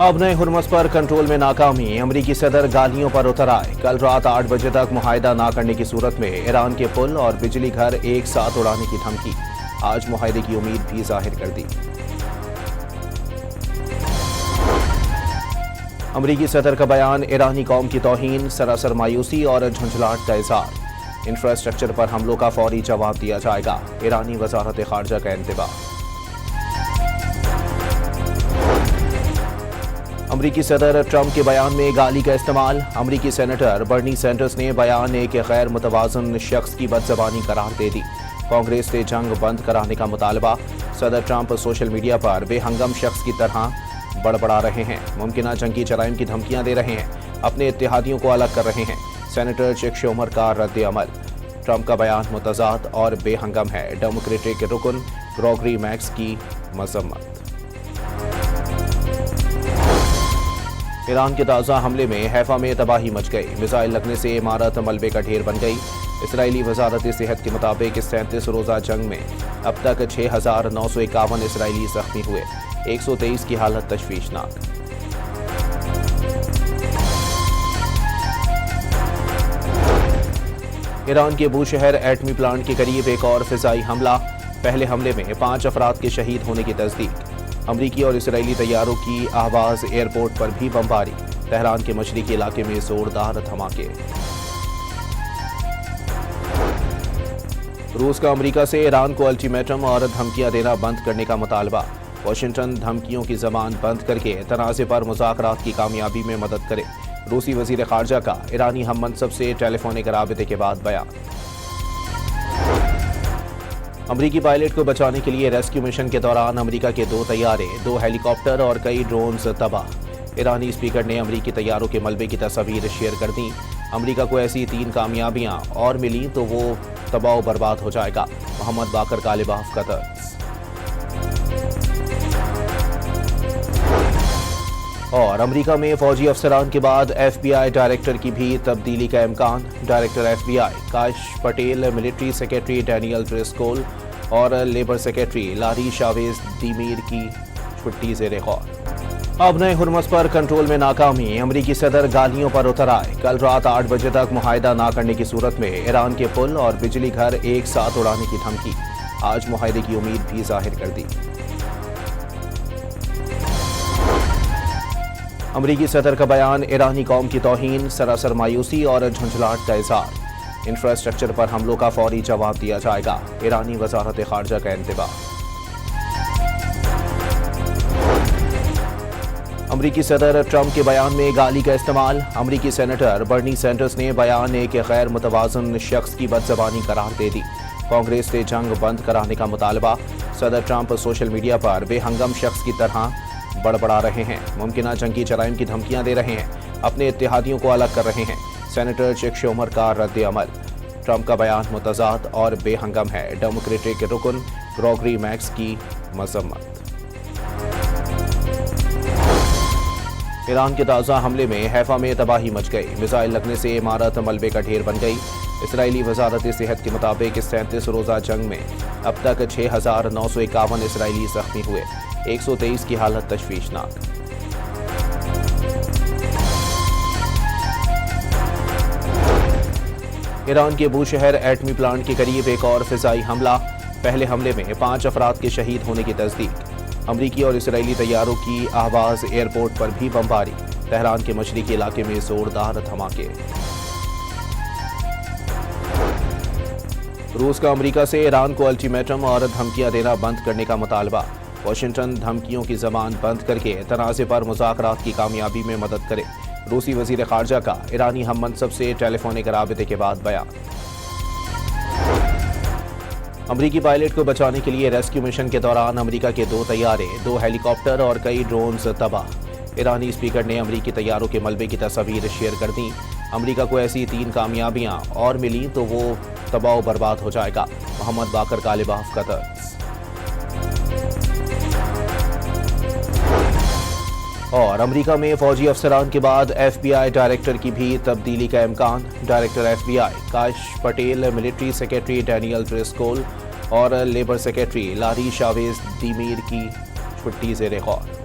अब नए हुर्मस पर कंट्रोल में नाकामी, अमरीकी सदर गालियों पर उतर आए। कल रात 8 बजे तक मुआहिदा ना करने की सूरत में ईरान के पुल और बिजली घर एक साथ उड़ाने की धमकी। आज मुआहिदे की उम्मीद भी जाहिर कर दी। अमरीकी सदर का बयान, ईरानी कौम की तौहीन, सरासर मायूसी और झुंझलाहट का इजहार। इंफ्रास्ट्रक्चर पर हमलों का फौरी जवाब दिया जाएगा, ईरानी वजारत खारजा का इंतबाह। अमरीकी सदर ट्रंप के बयान में गाली का इस्तेमाल। अमरीकी सेनेटर बर्नी सैंडर्स ने बयान एक गैर मुतवाज़न शख्स की बदज़बानी करार दे दी। कांग्रेस से जंग बंद कराने का मुतालबा। सदर ट्रंप सोशल मीडिया पर बेहंगम शख्स की तरह बड़बड़ा रहे हैं, मुमकिना जंगी जराइम की धमकियां दे रहे हैं, अपने इत्तेहादियों को अलग कर रहे हैं। सेनेटर चैक शूमर का रद्द अमल। ट्रंप का बयान मुतज़ाद और बेहंगम है, डेमोक्रेटिक रुकन ग्रेगरी मैक्स की मजम्मत। ईरान के ताज़ा हमले में हैफा में तबाही मच गई। मिसाइल लगने से इमारत मलबे का ढेर बन गई। इसराइली वजारत सेहत के मुताबिक 37 रोज़ा जंग में अब तक 6,951 इसराइली जख्मी हुए, 123 की हालत तशवीशनाक। ईरान के बूशहर एटमी प्लांट के करीब एक और फिजाई हमला। पहले हमले में 5 अफराद के शहीद होने की तस्दीक। अमरीकी और इसराइली तैयारों की आहवाज, एयरपोर्ट पर भी बमबारी। तेहरान के मशरिकी इलाके में जोरदार धमाके। रूस का अमरीका से ईरान को अल्टीमेटम और धमकियां देना बंद करने का मुतालबा। वाशिंगटन धमकियों की जबान बंद करके तनाज़े पर मुज़ाकरात की कामयाबी में मदद करे। रूसी वज़ीर ख़ारजा का ईरानी हम मनसब से टेलीफोनिक राबिते के बाद बयान। अमरीकी पायलट को बचाने के लिए रेस्क्यू मिशन के दौरान अमरीका के 2 तैयारे, 2 हेलीकॉप्टर और कई ड्रोन्स तबाह। ईरानी स्पीकर ने अमरीकी तैयारों के मलबे की तस्वीर शेयर कर दी। अमरीका को ऐसी 3 कामयाबियां और मिली तो वो तबाह बर्बाद हो जाएगा। मोहम्मद बाकर कालिबाफ का तर्ज। और अमरीका में फौजी अफसरान के बाद FBI डायरेक्टर की भी तब्दीली का इम्कान। डायरेक्टर FBI काश पटेल, मिलिट्री सेक्रेटरी डैनियल ड्रिस्कोल और लेबर सेक्रेटरी लारी शावेज दीमीर की छुट्टी ज़ेरे गौर। अब नए हुर्मस पर कंट्रोल में नाकामी, अमरीकी सदर गालियों पर उतर आए। कल रात 8 बजे तक मुआहिदा ना करने की सूरत में ईरान के पुल और बिजली घर एक साथ उड़ाने की धमकी। आज मुआहिदे की उम्मीद भी जाहिर कर दी। अमरीकी सदर का बयान, ईरानी कौम की तौहीन, सरासर मायूसी और झुंझलाहट का इजहार। इंफ्रास्ट्रक्चर पर हमलों का फौरी जवाब दिया जाएगा, ईरानी वजारत खारजा का इंतबाह। अमरीकी सदर ट्रंप के बयान में गाली का इस्तेमाल। अमरीकी सेनेटर बर्नी सैंडर्स ने बयान एक गैर मुतवाज़न शख्स की बदज़बानी करार दे दी। कांग्रेस से जंग बंद कराने का मुतालबा। सदर ट्रंप सोशल मीडिया पर बेहंगम शख्स की तरह बड़बड़ा रहे हैं, मुमकिना जंगी जराइम की धमकियां दे रहे हैं, अपने इत्तेहादियों को अलग कर रहे हैं। सेनेटर चैक शूमर का रद्द अमल। ट्रंप का बयान मुतज़ाद और बेहंगम है, डेमोक्रेटिक रुकन ग्रेगरी मैक्स की मजम्मत। ईरान के ताज़ा हमले में हैफा में तबाही मच गई। मिसाइल लगने से इमारत मलबे का ढेर बन गई। इसराइली वजारत सेहत के मुताबिक 37 रोज़ा जंग में अब तक 6,951 इसराइली जख्मी हुए, 123 की हालत तशवीशनाक। ईरान के बूशहर एटमी प्लांट के करीब एक और फिजाई हमला। पहले हमले में 5 अफराद के शहीद होने की तस्दीक। अमरीकी और इसराइली तैयारों की आहवाज, एयरपोर्ट पर भी बमबारी। तेहरान के मशरिकी इलाके में जोरदार धमाके। रूस का अमरीका से ईरान को अल्टीमेटम और धमकियां देना बंद करने का मुतालबा। वाशिंगटन धमकियों की जबान बंद करके तनाज़े पर मुज़ाकरात की कामयाबी में मदद करे। रूसी वज़ीर ख़ारजा का ईरानी हम मनसब से टेलीफोनिक राबिते के बाद बयान। अमरीकी पायलट को बचाने के लिए रेस्क्यू मिशन के दौरान अमरीका के 2 तैयारे, 2 हेलीकॉप्टर और कई ड्रोन्स तबाह। ईरानी स्पीकर ने अमरीकी तैयारों के मलबे की तस्वीर शेयर कर दी। अमरीका को ऐसी 3 कामयाबियां और मिली तो वो तबाह बर्बाद हो जाएगा। मोहम्मद बाकर कालिबाफ का तर्ज। और अमरीका में फौजी अफसरान के बाद FBI डायरेक्टर की भी तब्दीली का इम्कान। डायरेक्टर FBI काश पटेल, मिलिट्री सेक्रेटरी डैनियल ड्रिस्कोल और लेबर सेक्रेटरी लारी शावेज दीमीर की छुट्टी ज़ेरे गौर।